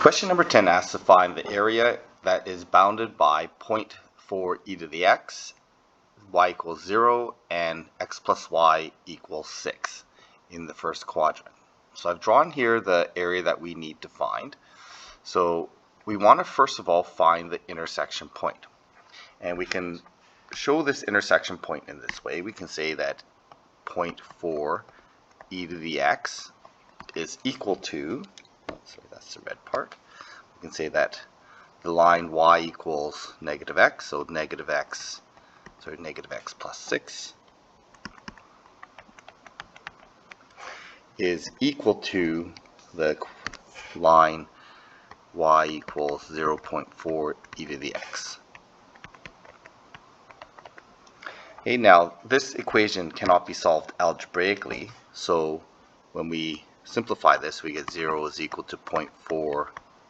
Question number 10 asks to find the area that is bounded by 0.4 e to the x, y equals 0, and x plus y equals 6 in the first quadrant. So I've drawn here the area that we need to find. So we want to first of all find the intersection point. And we can show this intersection point in this way. We can say that 0.4 e to the x is equal to, sorry, that's the red part. We can say that the line y equals negative x, so negative x plus 6 is equal to the line y equals 0.4 e to the x. Okay, now this equation cannot be solved algebraically, so when we simplify this, we get 0 is equal to 0.4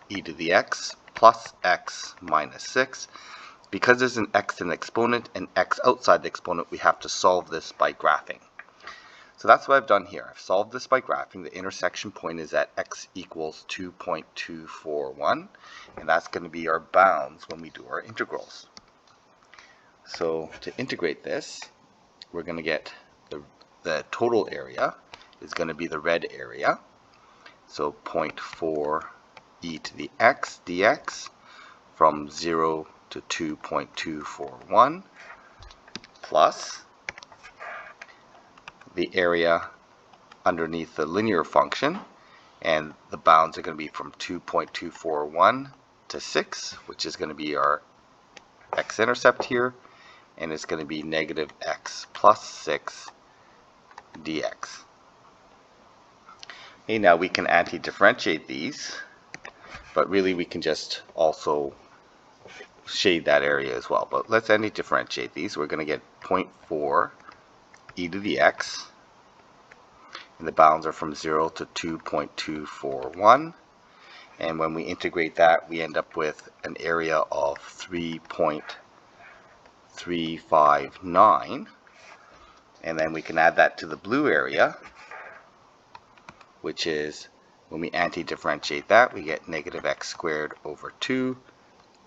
e to the x plus x minus 6. Because there's an x in the exponent and x outside the exponent, we have to solve this by graphing. So that's what I've done here. I've solved this by graphing. The intersection point is at x equals 2.241, and that's going to be our bounds when we do our integrals. So to integrate this, we're going to get the total area is going to be the red area. So 0.4 e to the x dx from 0 to 2.241 plus the area underneath the linear function, and the bounds are going to be from 2.241 to 6, which is going to be our x-intercept here, and it's going to be negative x plus 6 dx. Okay, now we can anti-differentiate these, but really we can just also shade that area as well. But let's anti-differentiate these. We're going to get 0.4 e to the x, and the bounds are from 0 to 2.241. And when we integrate that, we end up with an area of 3.359. And then we can add that to the blue area, which is, when we anti-differentiate that, we get negative x squared over 2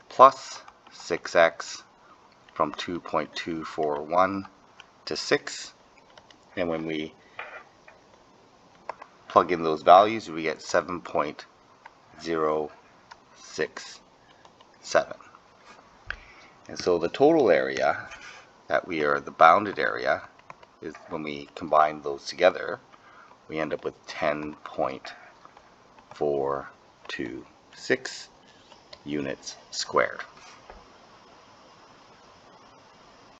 plus 6x from 2.241 to 6. And when we plug in those values, we get 7.067. And so the total area that the bounded area, is when we combine those together, we end up with 10.426 units squared.